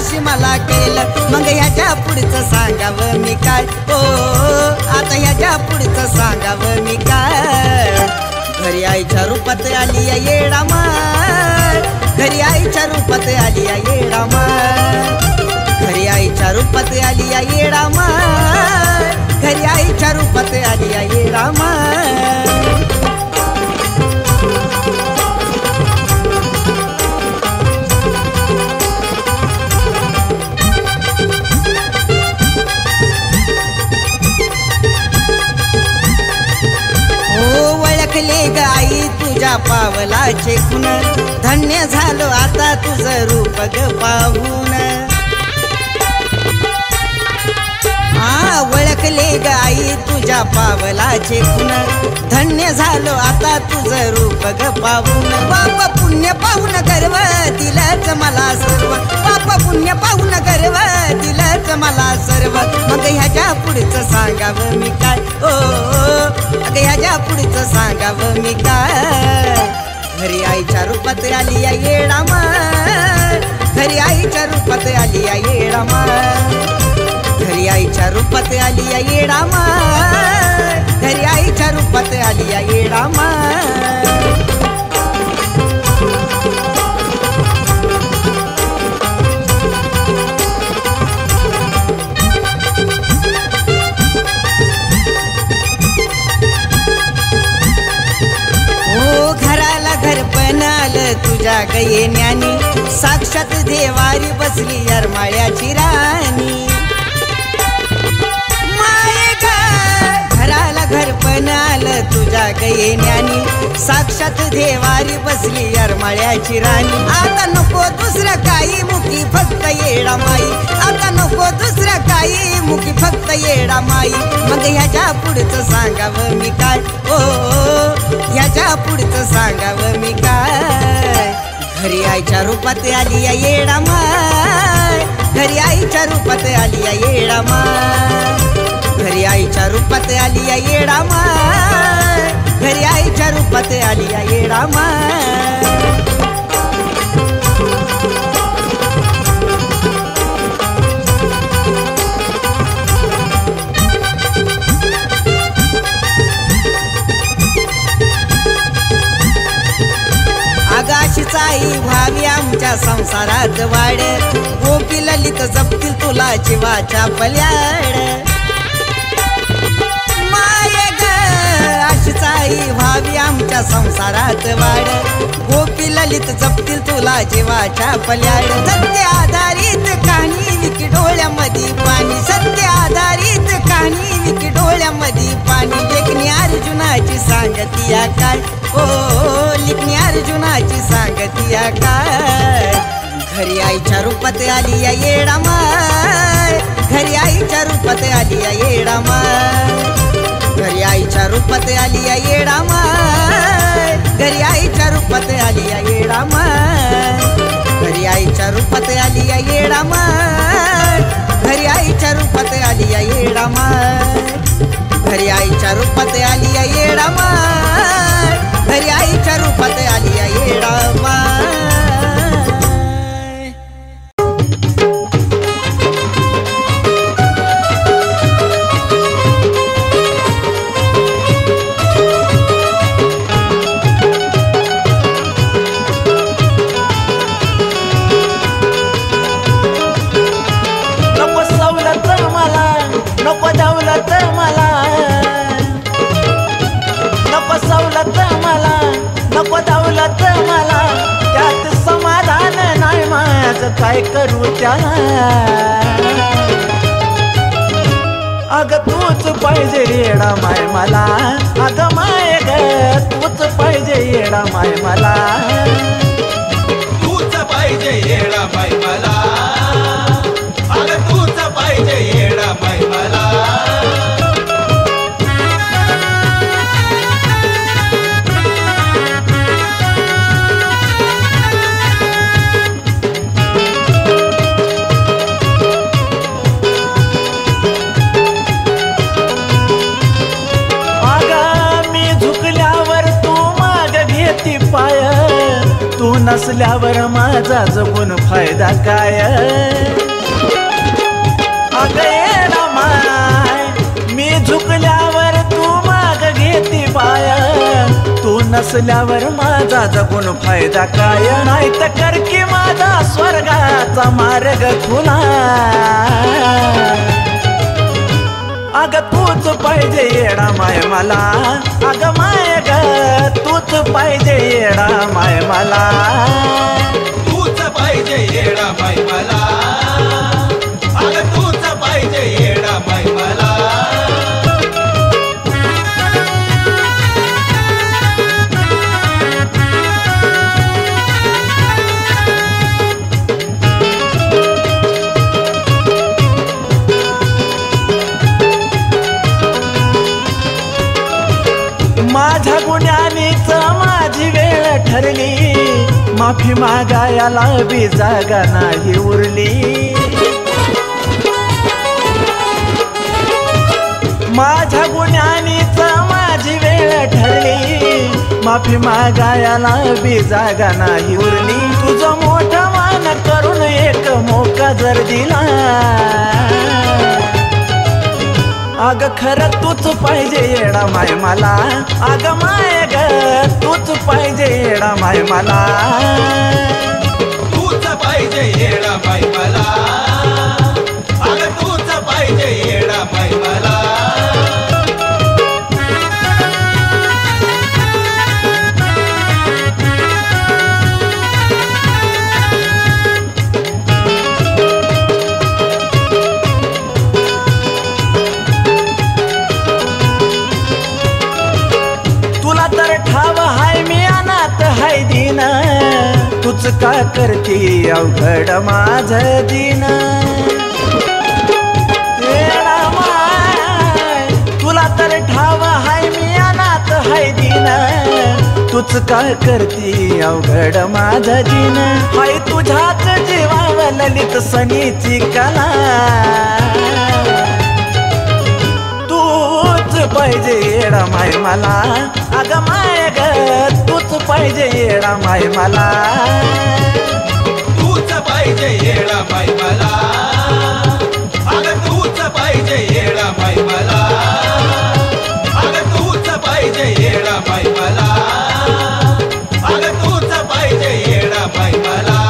अशी मला केलं, मग ह्याच्या पुढचं सांगावं मी काय? ओ आता ह्याच्या पुढचं सांगावं मी काय? घरी आईच्या रूपात आली या येडा मार, घरी आईच्या रूपात आली या येडा मार, घरी आईच्या रूपात आली या येडा मार, घरी आईच्या रूपात आली या येडा मार. ओळखले ग आई तुझ्या पावलाचे खुण, धन्य झालो आता तुझं रूप ग पाहून. ओळखले ग आई तुझ्या पावलाचे खुण, धन्य झालो आता तुझं रूप ग पाहून. पाप पुण्य पाहून गर्व दिलंच मला सर्व, पाप पुण्य पाहून गर्व दिलंच मला सर्व, मग ह्याच्या पुढचं सांगावं मी काय? ओ अगं ह्याच्या पुढचं सांगावं मी काय? घरी आईच्या रूपात आली या येडा मार, घरी आईच्या रूपात आली या येडा मार, घरी आईच्या रूपात आली या येडा मार, घरी आईच्या रूपात आली या येडा मार. ओ घराला घर पण आलं तुझ्या येण्यानी, साक्षात देवारी बसली येरमाळ्याची राणी. घराला घर पण आलं तुझ्या येण्यानी, साक्षात देवारी बसली येरमाळ्याची राणी. आता नको दुसरं काही मुखी फक्त येडा माई, आता नको दुसरं काही मुखी फक्त येडा माई, मग ह्याच्या पुढचं सांगावं मी काय? ओ ह्याच्या पुढचं सांगावं मी काय? घरी आईच्या रूपात आली या येडा माय, घरी आईच्या रूपात आली या येडा माय, घरी आईच्या रूपात आली या येडा माय, घरी आईच्या रूपात आली या येडा माय. आगाशीच आई व्हावी आमच्या संसारात वाड, गोपी ललित जपतील तुला जीवाच्या पल्याड. आई व्हावी आमच्या संसारात वाड, गोपी ललित जपतील तुला जीवाच्या पल्याड. सत्य आधारित कहाणी विकी डोळ्यामध्ये पाणी, सत्य आधारित कहाणी विकी डोळ्यामध्ये पाणी. लेखणी अर्जुनाची सांगतिया काय? ओ लेखणी अर्जुनाची सांगतिया काय? घरी आईच्या रूपात आली या येडा माय, घरी आईच्या रूपात आली या येडा माय, घरी आईच्या रूपात आली या येडा माय, घरी आईच्या रूपात आली या येडा माय, घरी आईच्या रूपात आली या येडा माय, घरी आईच्या रूपात आली या येडा माय, घरी आईच्या रूपात आली या येडा माय, घरी आईच्या रूपात आली या येडा माय. काय करू त्या अग तूच पाहिजे येडा माय मला, अग माय ग तूच पाहिजे येडा माय मला, तूच पाहिजे येडा माय मला, अग तूच पाहिजे येडा माय मला. तू न नसल्यावर माझा जगून फायदा काय? अगं येडा माय, मी झुकल्यावर तू माग घेती पाय. तू नसल्यावर माझा जगून फायदा काय? नाही तर कर की माझा स्वर्गाचा मार्ग खुला. अग तूच पाहिजे येडा माय मला. अग माय ग तूच पाहिजे येडा माय मला. तूच पाहिजे येडा माय मला. अग तूच पाहिजे येडा माय मला. माझ्या गुन्ह्यानीच माझी वेळ ठरली. माफी मागायला बी जागा नाही उरली. माझ्या गुन्ह्यानीच माझी वेळ ठरली. माफी मागायला बी जागा नाही उरली. तुझं मोठं मान करून एक मोका जर दिला. अग खरं तूच पाहिजे येडा माय मला. अग माय ग तूच पाहिजे येडा माय मला. तूच पाहिजे येडा माय मला. अग तूच पाहिजे येडा माय मला. तूच का करती अवघड माझ दिन. येडा माय तुला तर ठाव हाय मी अनाथ हाय दिन. तूच का करती अवघड माझ दिन. हाय तुझ्याच जीवाव ललित सनीची कला. तूच पाहिजे येडा माय मला. अग माय ग तूच पाहिजे येडा माय मला. तूच पाहिजे येडा माय मला. अग तूच पाहिजे येडा माय मला. अग तूच पाहिजे येडा माय मला. अग तूच पाहिजे येडा माय मला.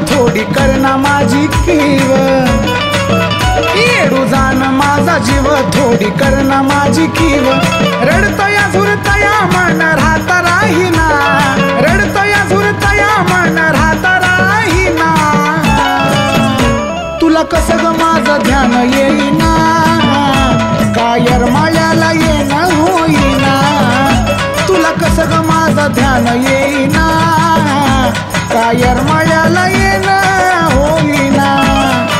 थोडी करना माझी कीव. येडू जाण माझा जीव थोडी करना माझी कीव. रडतया झुरतया मन राहता राहीना. रडतया झुरतया मन राहता राहीना. तुला कसं ग माझं ध्यान येईना. कायर माळ्याला येणं होईना. तुला कसं ग माझं ध्यान येईना. कायर माळ्याला येणं होईना.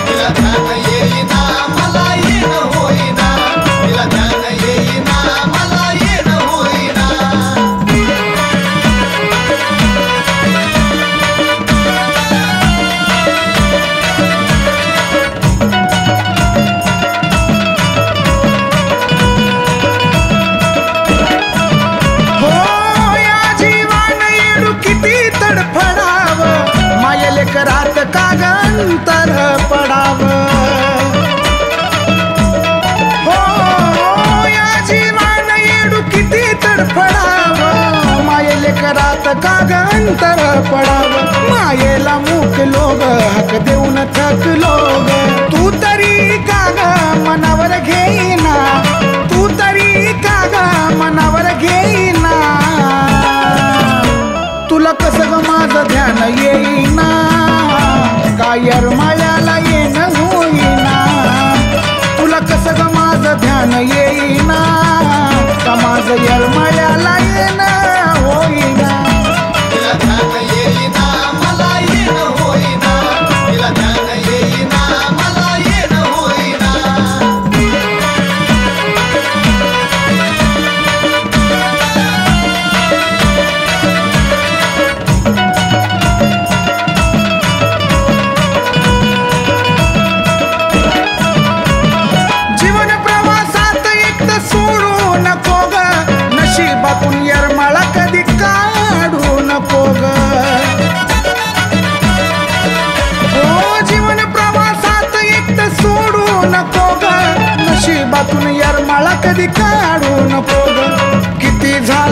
तिला ध्यान येईना मला येणं होईना. तिला ध्यान येईना मला येणं होईना. हो या जीवान येडू किती तडफडाव. मायले करात कागंतर पडाव. हो या जीवान येडू किती तडफडाव. मायले करात कागंतर पडाव. मायेला मूक लोग हक देऊन थकलो ग. तू तरी काग मनावर घेईना. तू तरी काग मनावर घेईना. तुला कसं ग माझं ध्यान येईना. कायर माळ्याला येणं होईना. तुला कसं ग माझं ध्यान येईना. का माझं येळमाळ्याला येणं होईना. तिला ध्यान येईना मला येणं होईना. तिला ध्यान येईना मला येणं होईना.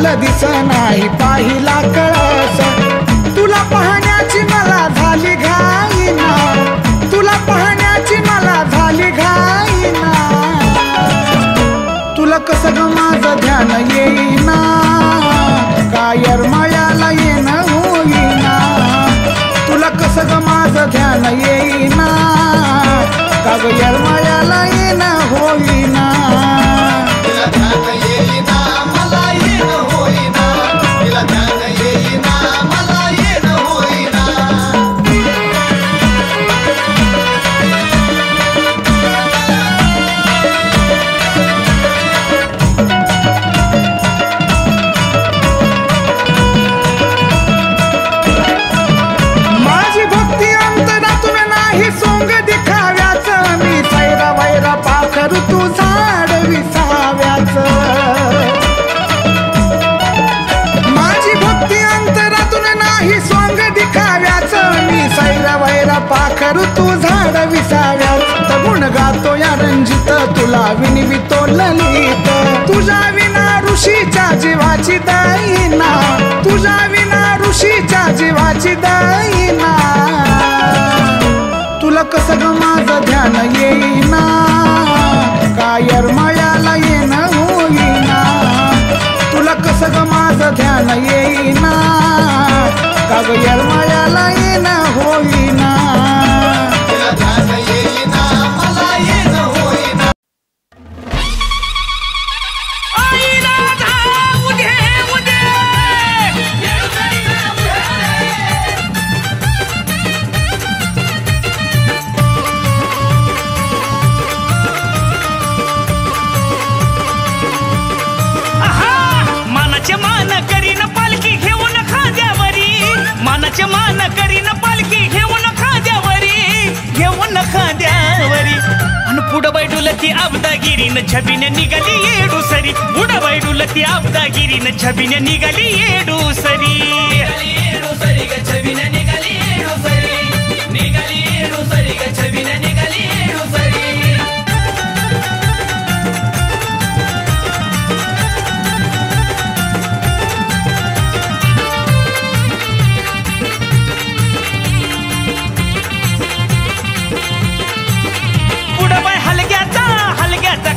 काल दिस नाही पाहिला कळस तुला पाहण्याची मला झाली घाईना तुला पाहण्याची मला झाली घाईना तुला कसं ग माझं ध्यान येईना कायर मायाला येणं होईना तुला कसं ग माझं ध्यान येईना का ग यरमायाला येणं होईना तिला ध्यान येईना मला येणं होईना तिला ध्यान येईना मला येणं होईना माझी भक्ती अंतरातून नाही सोंग दिखाव्याच मी सैरा वैरा पाखरू तू झाड विसाव्याच माझी भक्ती अंतरातून नाही सोंग दिखाव्याच मी सैरा वैरा पाखरू तू झाड विसाव्याच तर गुण गातो या रंजित तुला विनवितो ललित तुझ्या विना ऋषीच्या जीवाची दाईना तुझ्या विना ऋषीच्या जीवाची दाईना तुला कसं ग माझं ध्यान येईना कायर मायाला येणं होईना तुला कसं ग माझं ध्यान येईना का ग यरमायाला येणं होईना तिला ध्यान येईना मला येणं होईना मानाचे मान करीन पालखी घेऊन खांद्यावरी मानाचे मान करीन पालखी घेऊन खांद्यावरी अन पुढं बैडुलती अब्दागिरीन छबिने निघाली येडू सरी पुढं बैडुलती अब्दागिरीन छबिने निघाली येडू सरी ग छबिने निघाली येडू सरी निघाली येडू सरी ग छबिने निघाली येडू सरी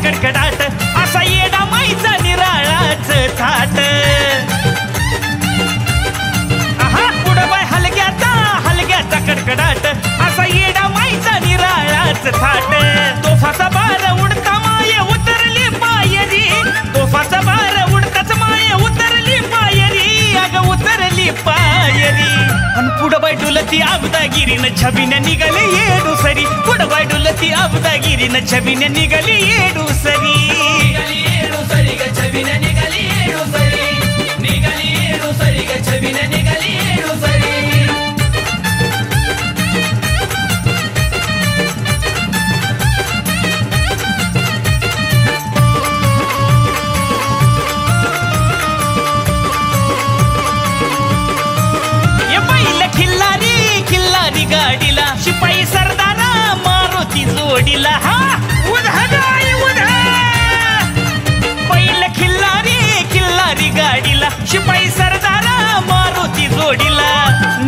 कडकडाट असा येडा माईचा निराळाच थाट पुढं बाय हलग्याचा कडकडाट असा येडा माईचा निराळाच थाट तोफाचा बार उडता माये उतरली पायरी तोफाचा बार उडताच माये उतरली पायरी अग उतरली पायरी अन पुढं बाय डुलती अब्दागिरीन छबिने निघाले येडू सरी पुढं बाय डुलती अब्दागिरीन छबिने निघाली येडू सरी ग छबिने निघाली येडू सरी निघाली येडू सरी ग छबिने निघाली येडू सरी गाडीला शिपाई सरदारा मारुती जोडीला हा उधाई उधा पहिलं खिल्लारी गाडीला शिपाई सरदारा मारुती जोडीला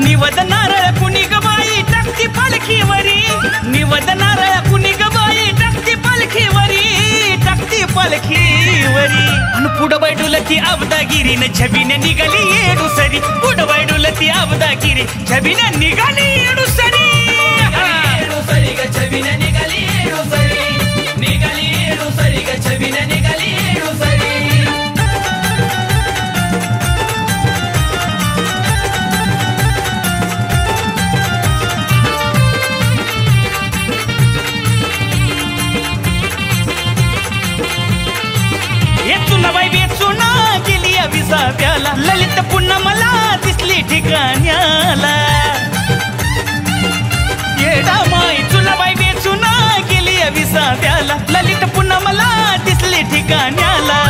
निवद नारळ कुणी गबाई टाकती पालखीवरी निवद नारळ कुणी गबाई टाकती पालखीवरी अन पुढं बैडुलती अब्दागिरीन छबिने निघाली येडू सरी पुढं बैडुलती अब्दागिरी छबिने निघाली येडू सरी ग छबिने निघाली येडू सरी निघाली येडू सरी ग छबिने निघाली येडू सरी विसाव्याला ललित पुन्हा मला दिसली ठिकाण्याला येडा माई चुनाबाई बेचुना गेली विसाव्याला ललित पुन्हा मला दिसली ठिकाण्याला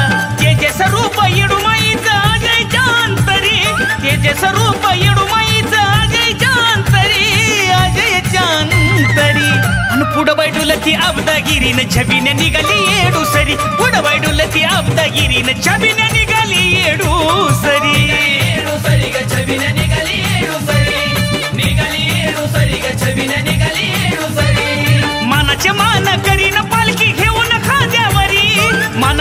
ते जे स्वरूप येडू माईचं अजय चांतरी ते जे स्वरूप येडू माईचं अजय चांतरी अन पुढं बैडुलती अब्दागिरीन छबिने निघाली येडू सरी पुढं बैडुलती अब्दागिरीन छबिने निघाली येडू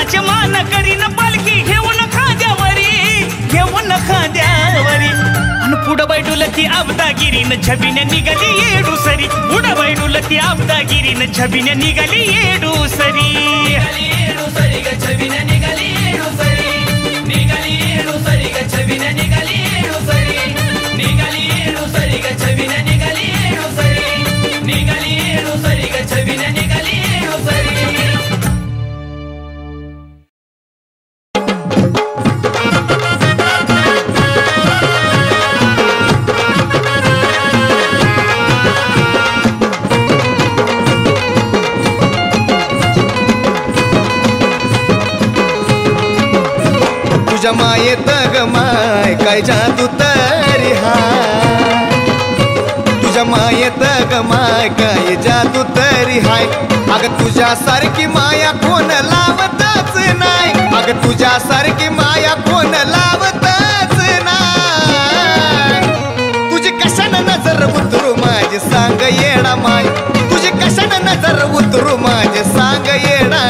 विठ्ठलाचे मान करीन पालखी घेऊन खांद्यावरी आणि पुढं बैठुलती अब्दागिरीन छबिने निघाली येडू सरी पुढं बैठुलती अब्दागिरीन छबिने निघाली येडू सरी ग छबिने निघाली येडू सरी निघाली येडू सरी ग छबिने निघाली येडू सरी निघाली येडू सरी ग छबिने निघाली येडू सरी निघाली येडू सरी ग छबिने निघाली येडू सरी तुझ्या मायेत ग माय काय जादू तरी हाय तुझ्या मायेत ग माय काय जादू तरी हाय अग तुझ्यासारखी माया कोण लावतच नाही अग तुझ्यासारखी माया कोण लावतच नाही तुझी कशानं नजर उतरू माझी सांग येडा माय तुझी कशानं नजर उतरू माझी सांग येडा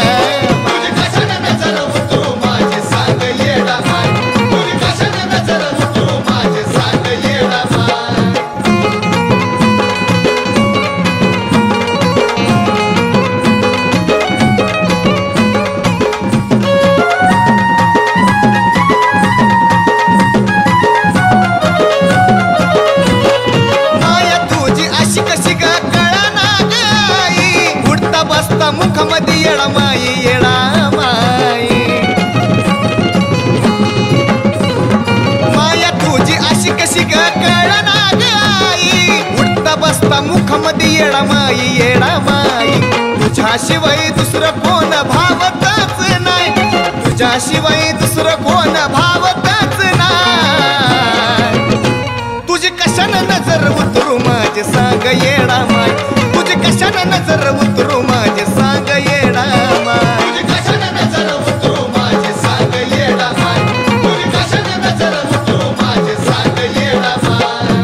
मुखामध्ये येडा माई येडा माई माया तुझी अशी कशी ग कळना ग आई उठता बसता मुखामध्ये येडा माई तुझ्याशिवाय दुसरं कोण भावतच नाही तुझ्याशिवाय दुसरं कोण भावतच नाही तुझी कशानं नजर उतरू माझे सांग येडा माय तुझी कशानं नजर उतरू माझे सांग येडा माय तुझी कशानं नजर उतरू माझे सांग येडा माय तुझी कशानं नजर उतरू माझे सांग येडा माय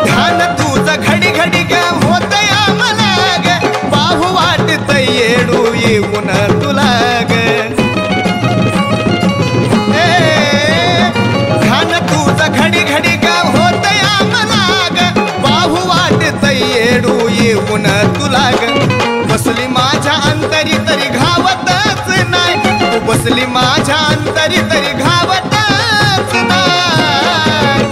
ध्यान तुझं घडी घडी ग होत या मला ग पाहू वाटत येडू येऊन तुला ग ध्यान तुझं घडी घडी ग होत या मला ग पाहू वाटत येडू येऊन तुला ग बसली माझ्या अंतरी तरी घावतच नाही तू बसली माझ्या अंतरी तरी घावतच नाही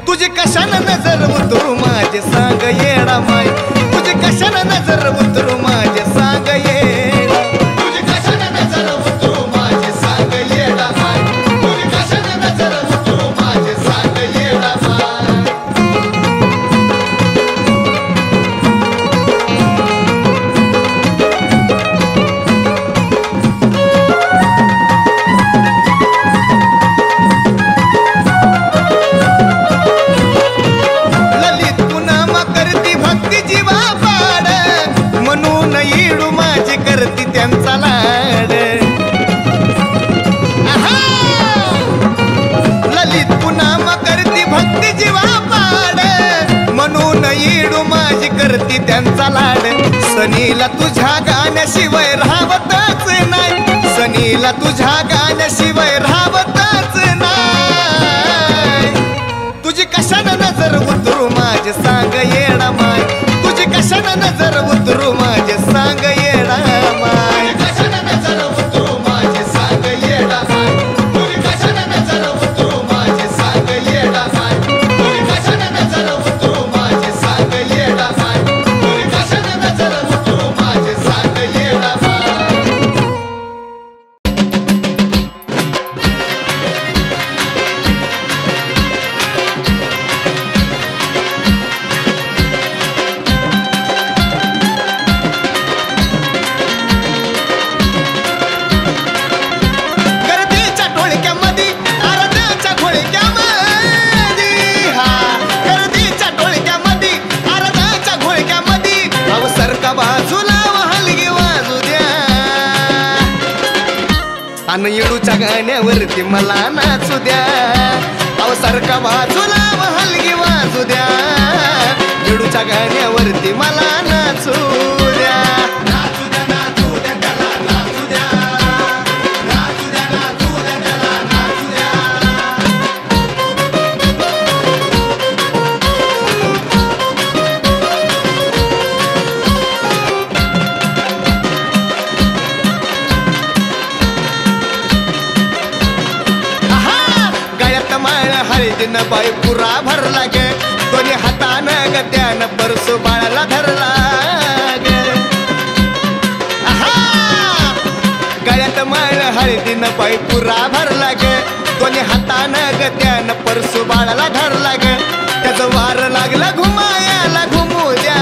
तुझी कशानं नजर उतरू माझे सांग येडा माय तुझी कशानं नजर उतरू माझे सांग येडा तुझी कशानं नजर उतरू माझे सांग येडा माय तुझी कशानं नजर उतरू माझे सांग येडा माय ललित पुनम करती भक्ती जीवा पाड म्हणून येडू माझी करती त्यांचा लाड आहा! ललित पुनम करती भक्ती जीवा पाड म्हणून येडू माझी करती त्यांचा लाड सनीला तुझ्या गाण्याशिवाय राहवतच नाही सनीला तुझ्या गाण्याशिवाय राहवतच नाही तुझी कशानं नजर उतरू माझे सांग येडा माय तुझी कशानं नजर उतरू माझे सांग येडा माय कशानं नजर उतरू माझे सांग येडा माय तुझी कशानं नजर उतरू माझे सांग येडा माय तुझी कशानं नजर उतरू माझे सांग येडा माय तुझी कशानं नजर उतरू माझे सांग येडा माय आणि येडूच्या गाण्यावरती मला नाचू द्या अहो सारखा बाजूला हलगी वाजू द्या येडूच्या गाण्यावरती मला नाचू द्या हळदीन बाई पुरा भरला ग दोन्ही हातानं ग त्यानं परसू बाळाला धरला ग गळ्यात माळ हळदीन बाई पुरा भरला ग दोन्ही हातानं ग त्यानं परसू बाळाला धरला ग त्याचं वार लागला घुमायाला घुमू द्या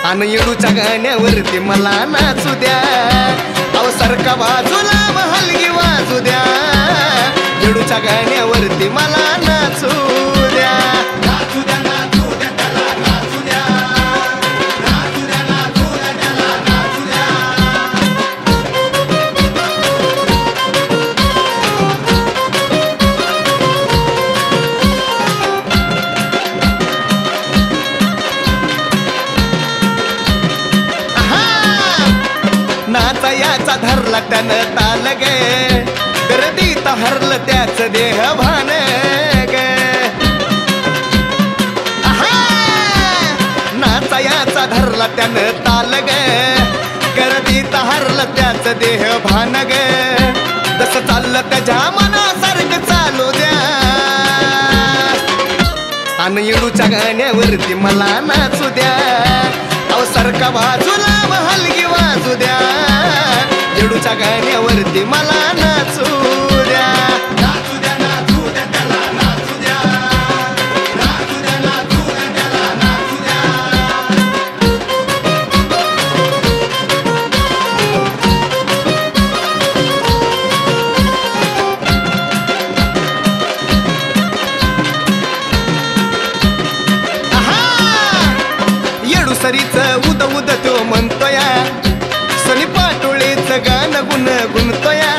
आणि येडूच्या गाण्यावरती मला नाचू द्या अहो सारखा बाजूला हलगी वाजू द्या येडूच्या गाण्यावरती मला नाचू द्या नाचू द्या नाचू द्या त्याला नाचू द्या नाचू द्या नाचू द्या त्याला नाचू द्या नाचा याचा धरला त्यानं ताल गे गर्दीत हरलं त्याच देह भान ग नाचा याचा धरला त्यानं ताल ग गर्दीत हरलं त्याच देह भान ग जसं चाललं त्याच्या मनासारखं चालू द्या आणि येडूच्या गाण्यावरती मला नाचू द्या अहो सारखा बाजूला हलगी वाजू द्या येडूच्या गाण्यावरती मला नाचू द्या नाचू द्या नाचू द्या त्याला नाचू द्या नाचू द्या नाचू द्या त्याला नाचू द्या येडूसरीच उद उद तो म्हणतोया सनी पाटोळेचं गाणं गुण गुणतोया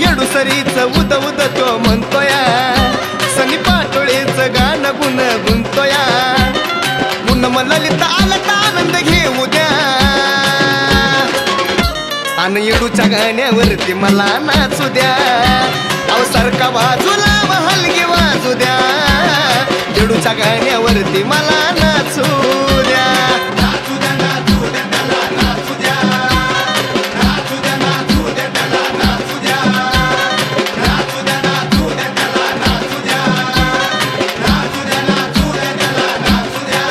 येडूसरीच उद उद तो म्हणतोया सनी पाटोळेचं गाणं गुण गुणतोया पुन्हा ललित आलं आनंद घेऊ द्या आणि येडूच्या गाण्यावरती मला नाचू द्या अहो सारखा बाजूला हलगी वाजू द्या येडूच्या गाण्यावरती मला नाचू द्या नाचू द्या नाचू द्या त्याला नाचू द्या नाचू द्या नाचू द्या त्याला नाचू द्या नाचू द्या नाचू द्या त्याला नाचू द्या नाचू द्या नाचू द्या त्याला नाचू द्या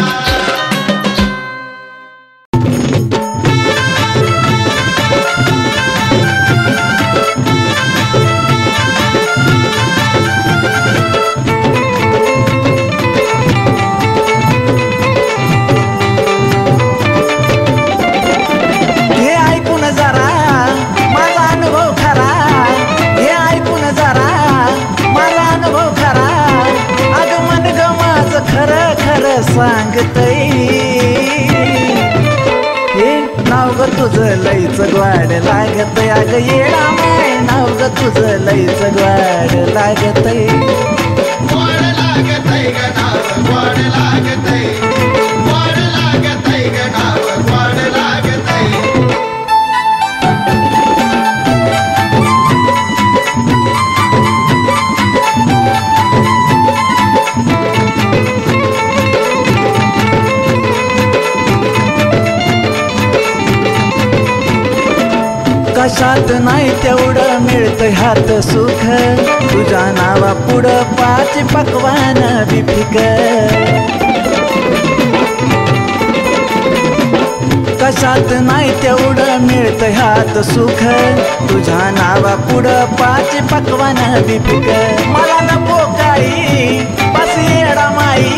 सांगतई हे नाव ग तुझं लईच ग्वाड लागतय अग येडा माय नाव ग तुझं लईच ग्वाड लागतय गोड लागतय ग नाव गोड लागतय गोड लागतय ग नाव गोड लागतय कशात नाही तेवढं मिळतंय हात सुख तुझ्या नावा पुढं 5 पकवान बिपिक कशात नाही तेवढं मिळतंय हात सुख तुझ्या नावा पुढं 5 पकवान बिपिक मला नको काही बस येडा माई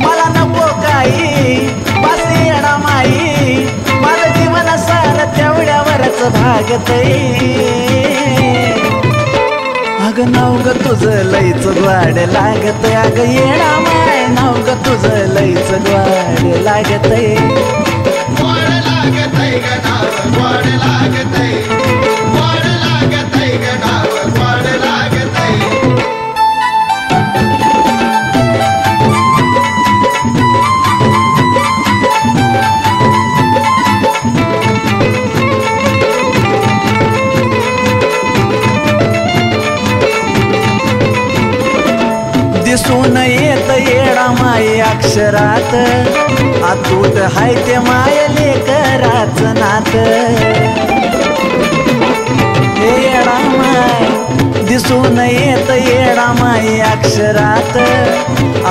मला नको काही बस येडा माई माझं जीवन सार तेवढ्यावरच भागतय अग नाव ग तुझं लईच ग्वाड लागतय अग येडा माय नाव ग तुझं लईच ग्वाड लागतय लागतय ग नाव गोड लागतय ग नाव गोड लागतय दिसून येत येडा माय अक्षरात अतूट हाय ते माय लेकराच नात हे येडा माय दिसून येत येडा माय अक्षरात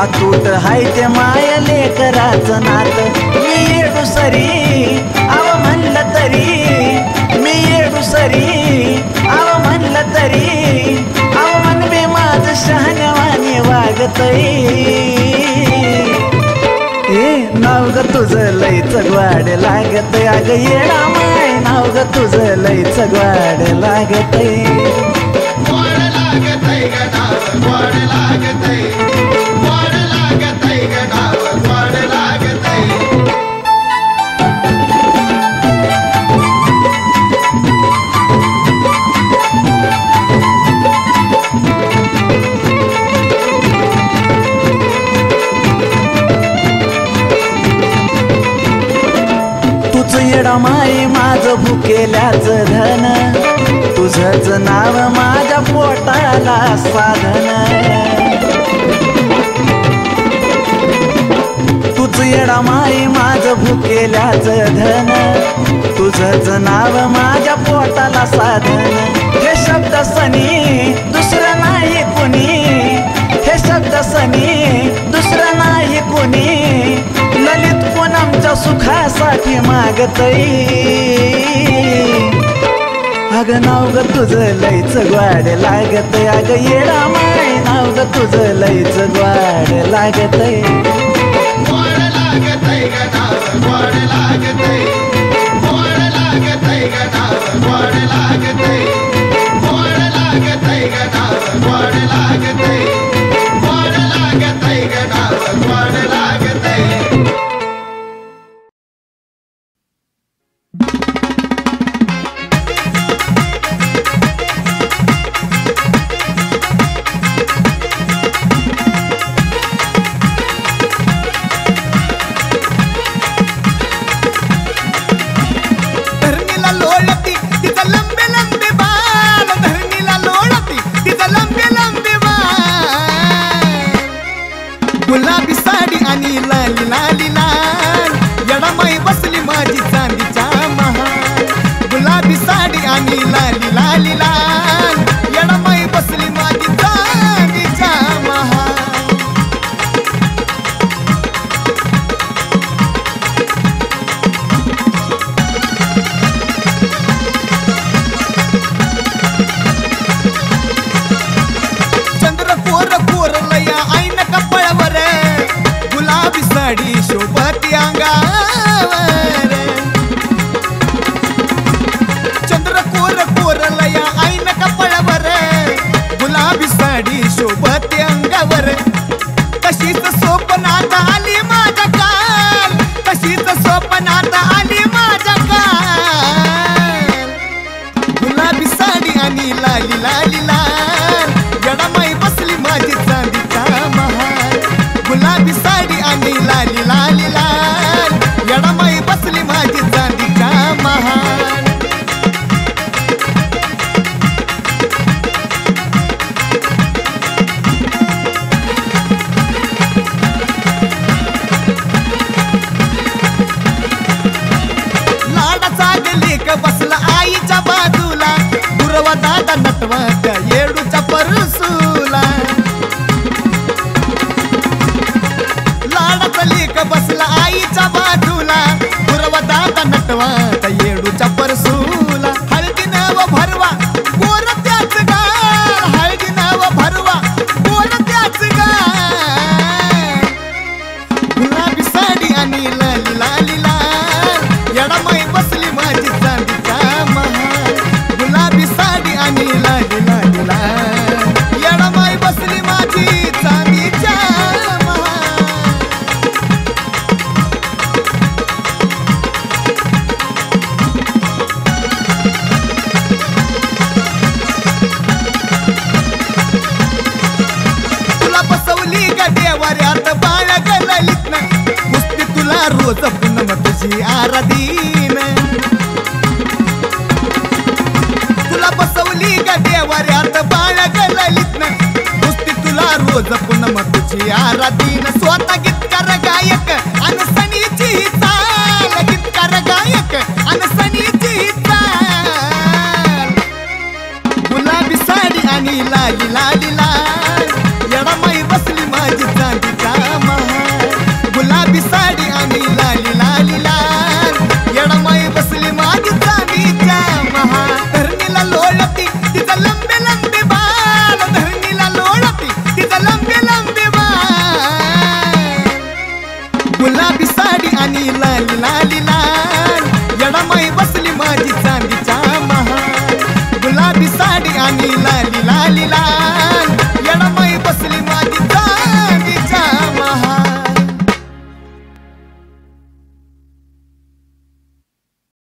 अतूट हाय ते माय लेकराच नात मी येडू सरी आव म्हणलं तरी मी येडू सरी आव म्हणलं तरी आव म्हणबे माझ शहाणवाने वागतय ए नाव ग तुझं लयच ग्वाड लागतय अग येडा माय नाव ग तुझं लयच ग्वाड लागतय गोड लागतय ग नाव गोड लागतय ग नाव गोड लागतय येडा माई माझं भुकेल्याच धन तुझंच नाव माझ्या पोटाला साधन तुझ येडा माई माझं भुकेल्याच धन तुझंच नाव माझ्या पोटाला साधन हे शब्द सनी दुसरं नाही कुणी हे शब्द सनी दुसरं नाही कुणी ललित पूनमच्या सुखासाठी मागतय अग नाव ग तुझं लयच ग्वाड लागतय अग येडा माय नाव ग तुझं लयच ग्वाड लागतय गोड लागतय ग नाव गोड लागतय ग नाव गोड लागतय गोड लागतय ग नाव गोड लागतय ग नाव गोड लागतय गुलाबी साडी आणि लाली लाली लाल येडामाई बसली माझी चांदीच्या महाल गुलाबी साडी आणि लाली लाली लाल येडामाई बसली माझी चांदीच्या महाल चंद्र कोर कोरलया ऐन कपळावर गुलाबी साडी शोभती अंगावर चंद्र कोर कोरलया ऐन कपळावर गुलाबी साडी शोभती अंगावर तशीच स्वप्नात आली माझ्या काल तशीच स्वप्नात आली माझ्या काल गुलाबी साडी आणि लाली लाली लाल येडामाई बसली माझी चांदीचा महाल गुलाबी साडी आणि लाली लाली लाल येडामाई बसली माझी चांदीचा महाल लाडाचा गलीक बसला आईच्या बाजूला गुरवा दादा नटवा त्या येडूच्या परसूला लाडाचा लेक बसला आईच्या बाजूला गुरवा दादा नटवा त्या येडूच्या परसूला हळदी नाव भरवा गोर त्याच गाल हळदी नाव भरवा गोर त्याच गाल गुलाबी साडी आणि लाली लाली लाल येडामाई बसली माझी चांदीचा महाल गुलाबी साडी आणि लाली लाली आराधीन तुला बसवली ग देवाऱ्यात बाळ ग ललितन नुसती तुला रोज पुनम तुझी आराधीन स्वतः